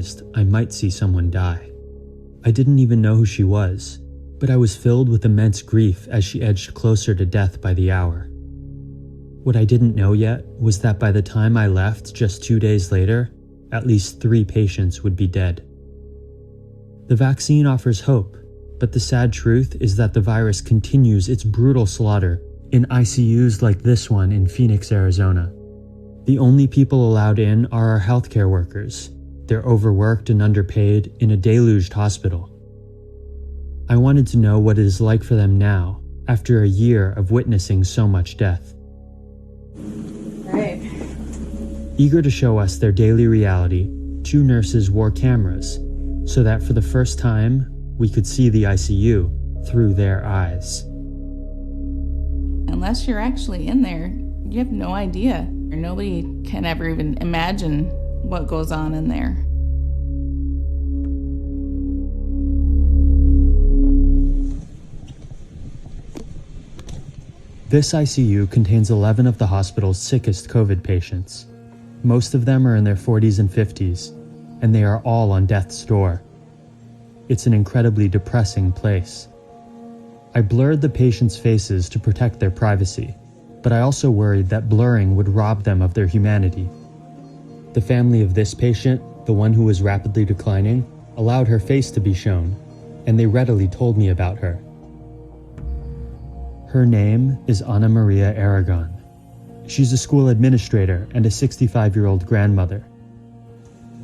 realized I might see someone die. I didn't even know who she was, but I was filled with immense grief as she edged closer to death by the hour. What I didn't know yet was that by the time I left just 2 days later, at least 3 patients would be dead. The vaccine offers hope, but the sad truth is that the virus continues its brutal slaughter in ICUs like this one in Phoenix, Arizona. The only people allowed in are our healthcare workers. They're overworked and underpaid in a deluged hospital. I wanted to know what it is like for them now, after a year of witnessing so much death. Right. Eager to show us their daily reality, 2 nurses wore cameras so that for the first time, we could see the ICU through their eyes. Unless you're actually in there, you have no idea. Nobody can ever even imagine what goes on in there. This ICU contains 11 of the hospital's sickest COVID patients. Most of them are in their 40s and 50s, and they are all on death's door. It's an incredibly depressing place. I blurred the patients' faces to protect their privacy, but I also worried that blurring would rob them of their humanity. The family of this patient, the one who was rapidly declining, allowed her face to be shown, and they readily told me about her. Her name is Ana Maria Aragon. She's a school administrator and a 65-year-old grandmother.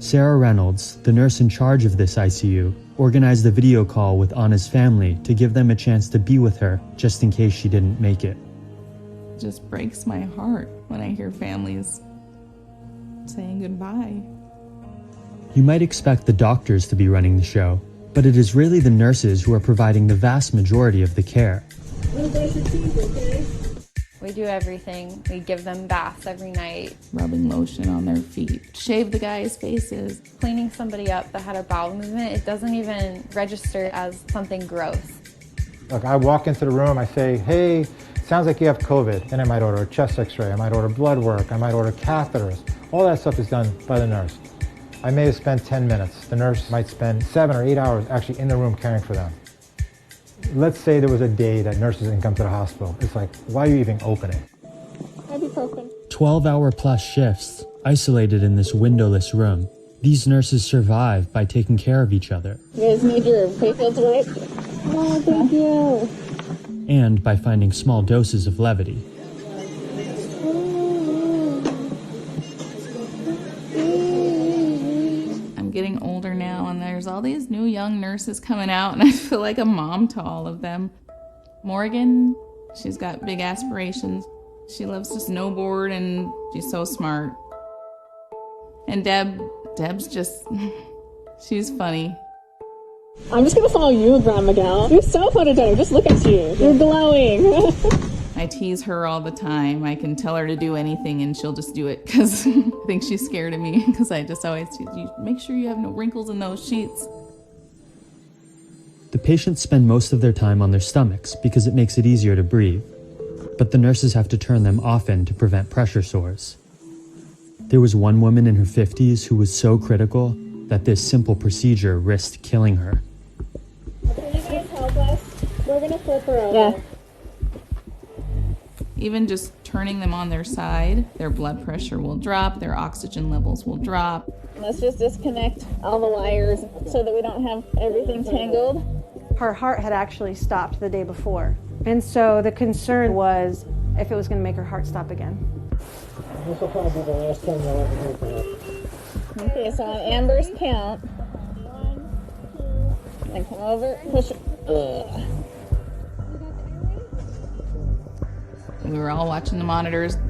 Sarah Reynolds, the nurse in charge of this ICU, organized a video call with Ana's family to give them a chance to be with her just in case she didn't make it. It just breaks my heart when I hear families saying goodbye. You might expect the doctors to be running the show, but it is really the nurses who are providing the vast majority of the care. We do everything. We give them baths every night. Rubbing lotion on their feet, shave the guys' faces. Cleaning somebody up that had a bowel movement, it doesn't even register as something gross. Look, I walk into the room, I say, hey, sounds like you have COVID. And I might order a chest x-ray, I might order blood work, I might order catheters. All that stuff is done by the nurse. I may have spent 10 minutes. The nurse might spend 7 or 8 hours actually in the room caring for them. Let's say there was a day that nurses didn't come to the hospital. It's like, why are you even opening? Ibuprofen. 12-hour-plus shifts, isolated in this windowless room. These nurses survive by taking care of each other. You guys need your payfields wiped? Oh, thank you. And by finding small doses of levity. I'm getting older now, and there's all these new young nurses coming out, and I feel like a mom to all of them. Morgan, she's got big aspirations. She loves to snowboard, and she's so smart. And Deb's just, she's funny. I'm just gonna follow you, Grandma Gal. You're so photogenic. Just look at you. You're glowing. I tease her all the time. I can tell her to do anything and she'll just do it because I think she's scared of me because I just always tease you. Make sure you have no wrinkles in those sheets. The patients spend most of their time on their stomachs because it makes it easier to breathe, but the nurses have to turn them often to prevent pressure sores. There was one woman in her 50s who was so critical that this simple procedure risked killing her. Can you guys help us? We're gonna flip her over. Yeah. Even just turning them on their side, their blood pressure will drop, their oxygen levels will drop. Let's just disconnect all the wires so that we don't have everything tangled. Her heart had actually stopped the day before. And so the concern was if it was going to make her heart stop again. This will probably be the last time you'll ever hear from her. Okay, so on Amber's count. 1, 2. And come over, push it. Ugh. We were all watching the monitors. Yeah,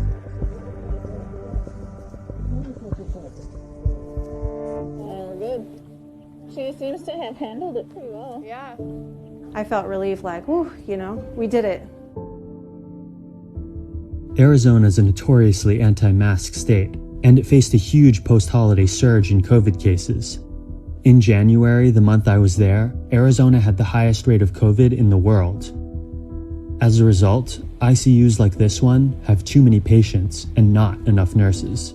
we're good. She seems to have handled it pretty well. Yeah. I felt relieved, like, whew, we did it. Arizona is a notoriously anti-mask state, and it faced a huge post-holiday surge in COVID cases. In January, the month I was there, Arizona had the highest rate of COVID in the world. As a result, ICUs like this one have too many patients and not enough nurses.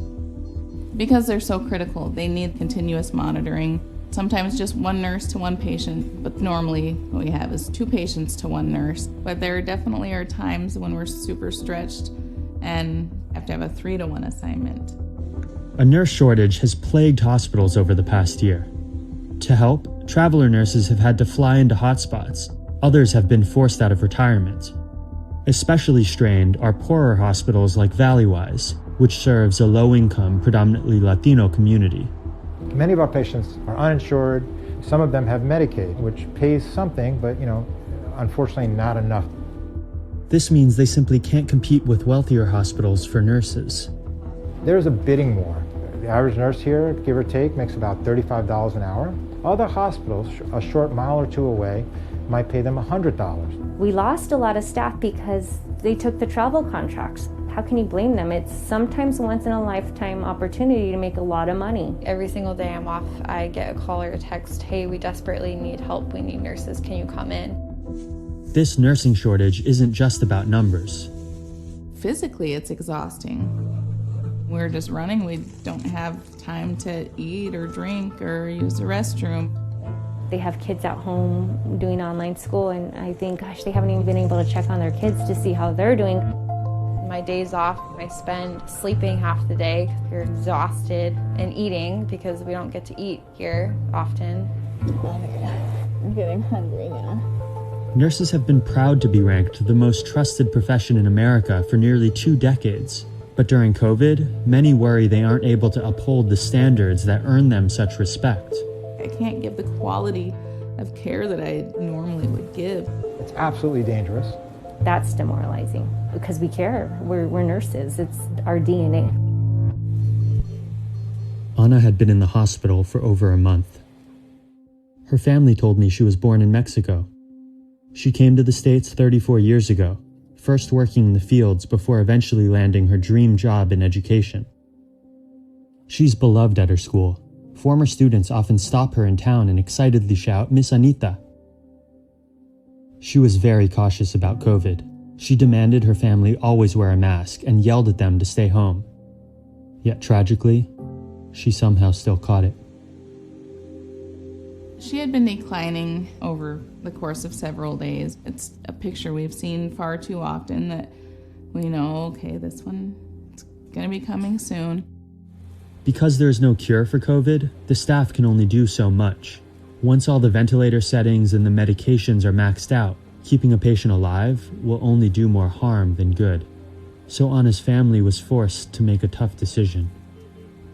Because they're so critical, they need continuous monitoring. Sometimes just one nurse to one patient, but normally what we have is 2 patients to 1 nurse. But there definitely are times when we're super stretched and have to have a 3-to-1 assignment. A nurse shortage has plagued hospitals over the past year. To help, traveler nurses have had to fly into hotspots. Others have been forced out of retirement. Especially strained are poorer hospitals like Valleywise, which serves a low-income, predominantly Latino community. Many of our patients are uninsured. Some of them have Medicaid, which pays something, but unfortunately not enough. This means they simply can't compete with wealthier hospitals for nurses. There's a bidding war. The average nurse here, give or take, makes about $35 an hour. Other hospitals, a short mile or 2 away, might pay them $100. We lost a lot of staff because they took the travel contracts. How can you blame them? It's sometimes a once-in-a-lifetime opportunity to make a lot of money. Every single day I'm off, I get a call or a text, hey, we desperately need help, we need nurses, can you come in? This nursing shortage isn't just about numbers. Physically, it's exhausting. We're just running, we don't have time to eat or drink or use the restroom. They have kids at home doing online school, and I think, gosh, they haven't even been able to check on their kids to see how they're doing. My days off, I spend sleeping half the day. You're exhausted, and eating because we don't get to eat here often. I'm getting hungry now. Nurses have been proud to be ranked the most trusted profession in America for nearly 2 decades. But during COVID, many worry they aren't able to uphold the standards that earn them such respect. I can't give the quality of care that I normally would give. It's absolutely dangerous. That's demoralizing because we care. We're nurses. It's our DNA. Ana had been in the hospital for over a month. Her family told me she was born in Mexico. She came to the States 34 years ago, first working in the fields before eventually landing her dream job in education. She's beloved at her school. Former students often stop her in town and excitedly shout, "Miss Anita." She was very cautious about COVID. She demanded her family always wear a mask and yelled at them to stay home. Yet tragically, she somehow still caught it. She had been declining over the course of several days. It's a picture we've seen far too often that we know, okay, this one is going to be coming soon. Because there is no cure for COVID, the staff can only do so much. Once all the ventilator settings and the medications are maxed out, keeping a patient alive will only do more harm than good. So Ana's family was forced to make a tough decision.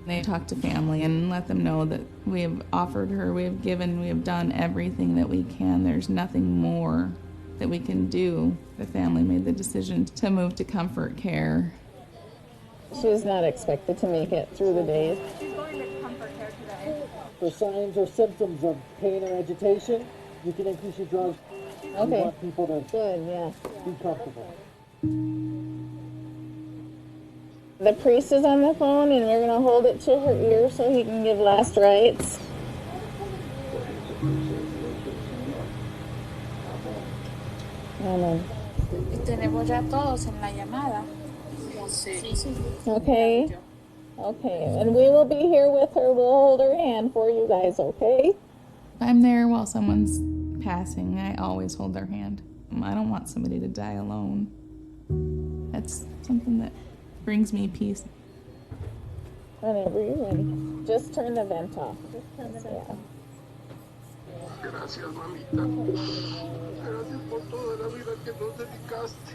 They talked to family and let them know that we have offered her, we have given, we have done everything that we can. There's nothing more that we can do. The family made the decision to move to Comfort Care. She was not expected to make it through the days. She's going to Comfort Care today. For signs or symptoms of pain or agitation, you can increase your drugs. Okay. We want people to Good, yeah. be comfortable. The priest is on the phone, and we're going to hold it to her ear so he can give last rites. Amen. Tenemos ya todos en la llamada. Okay. Okay. And we will be here with her. We'll hold her hand for you guys, okay? If I'm there while someone's passing, I always hold their hand. I don't want somebody to die alone. That's something that brings me peace. Whenever you're ready. Just turn the vent off. Yeah. Gracias, mamita. Gracias por toda la vida que nos dedicaste.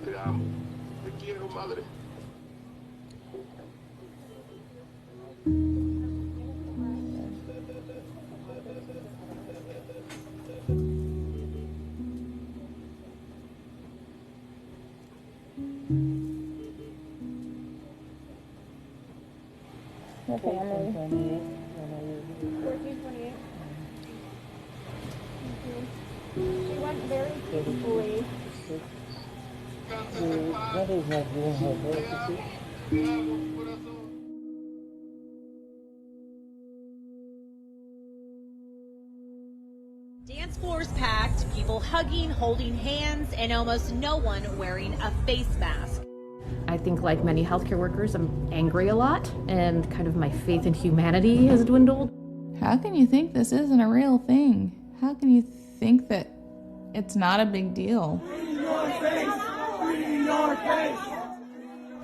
Te amo. Te quiero, madre. Okay, I'm ready. 1428. She went very peacefully. What is that doing her? Dance floors packed, people hugging, holding hands, and almost no one wearing a face mask. I think think like many healthcare workers, I'm angry a lot, and kind of my faith in humanity has dwindled. How can you think this isn't a real thing? How can you think that it's not a big deal?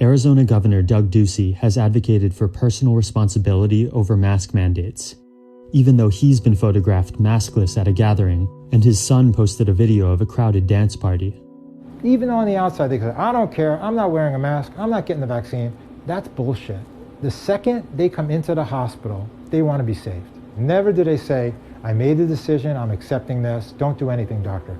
Arizona Governor Doug Ducey has advocated for personal responsibility over mask mandates, even though he's been photographed maskless at a gathering and his son posted a video of a crowded dance party. Even on the outside, they say, I don't care, I'm not wearing a mask, I'm not getting the vaccine. That's bullshit. The second they come into the hospital, they want to be saved. Never do they say, I made the decision, I'm accepting this, don't do anything, doctor.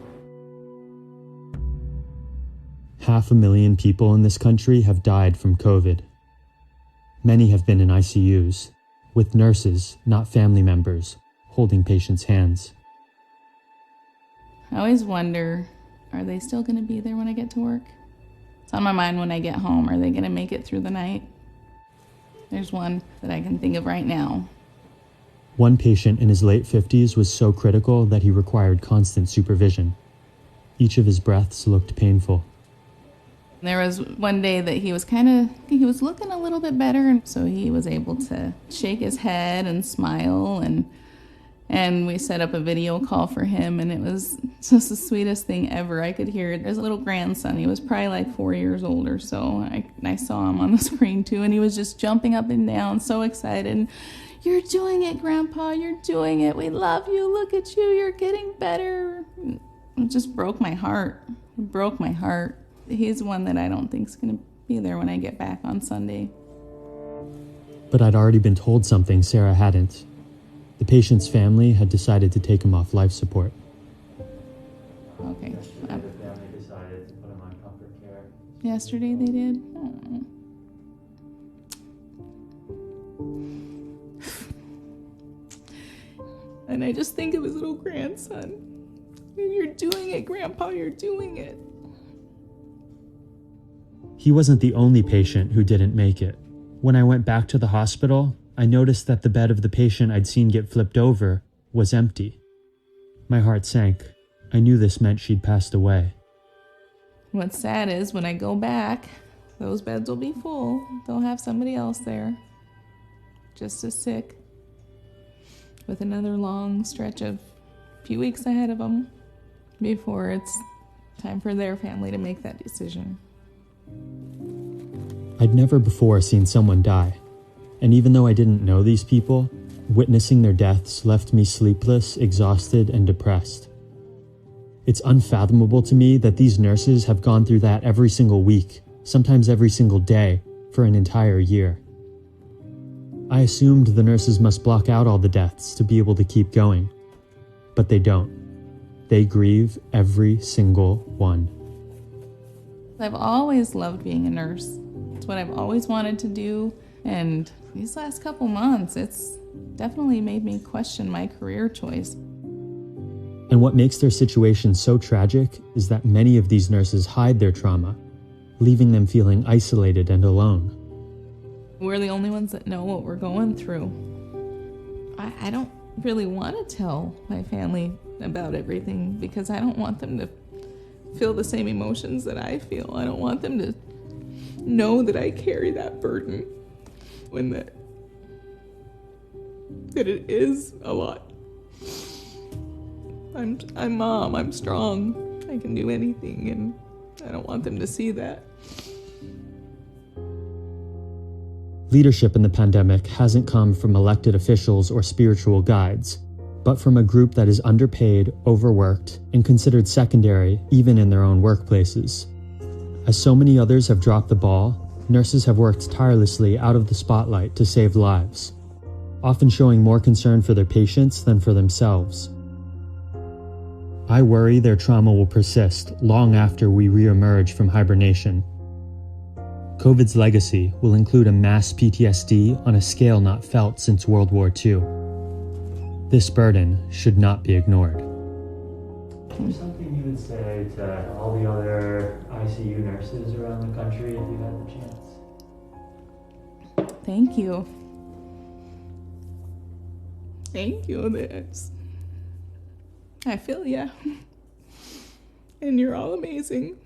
500,000 people in this country have died from COVID. Many have been in ICUs, with nurses, not family members, holding patients' hands. I always wonder, are they still going to be there when I get to work? It's on my mind when I get home. Are they going to make it through the night? There's one that I can think of right now. One patient in his late 50s was so critical that he required constant supervision. Each of his breaths looked painful. There was one day that he was looking a little bit better, and so he was able to shake his head and smile, and we set up a video call for him, and it was just the sweetest thing ever. I could hear his little grandson. He was probably like 4 years old or so. I saw him on the screen too, and he was just jumping up and down, so excited. You're doing it, Grandpa, you're doing it. We love you, look at you, you're getting better. It just broke my heart. It broke my heart. He's one that I don't think is going to be there when I get back on Sunday. But I'd already been told something Sarah hadn't. The patient's family had decided to take him off life support. Okay. The family decided to put him on comfort care. Yesterday they did? Oh. And I just think of his little grandson. You're doing it, Grandpa, you're doing it. He wasn't the only patient who didn't make it. When I went back to the hospital, I noticed that the bed of the patient I'd seen get flipped over was empty. My heart sank. I knew this meant she'd passed away. What's sad is when I go back, those beds will be full. They'll have somebody else there, just as sick, with another long stretch of a few weeks ahead of them before it's time for their family to make that decision. I'd never before seen someone die, and even though I didn't know these people, witnessing their deaths left me sleepless, exhausted, and depressed. It's unfathomable to me that these nurses have gone through that every single week, sometimes every single day, for an entire year. I assumed the nurses must block out all the deaths to be able to keep going, but they don't. They grieve every single one. I've always loved being a nurse. It's what I've always wanted to do, and these last couple months, it's definitely made me question my career choice. And what makes their situation so tragic is that many of these nurses hide their trauma, leaving them feeling isolated and alone. We're the only ones that know what we're going through. I don't really want to tell my family about everything because I don't want them to feel the same emotions that I feel. I don't want them to know that I carry that burden when that it is a lot. I'm Mom, I'm strong, I can do anything, and I don't want them to see that. Leadership in the pandemic hasn't come from elected officials or spiritual guides, but from a group that is underpaid, overworked, and considered secondary even in their own workplaces. As so many others have dropped the ball, nurses have worked tirelessly out of the spotlight to save lives, often showing more concern for their patients than for themselves. I worry their trauma will persist long after we re-emerge from hibernation. COVID's legacy will include a mass PTSD on a scale not felt since World War II. This burden should not be ignored. Something you would say to all the other ICU nurses around the country if you had the chance? Thank you. Thank you. I feel ya. And you're all amazing.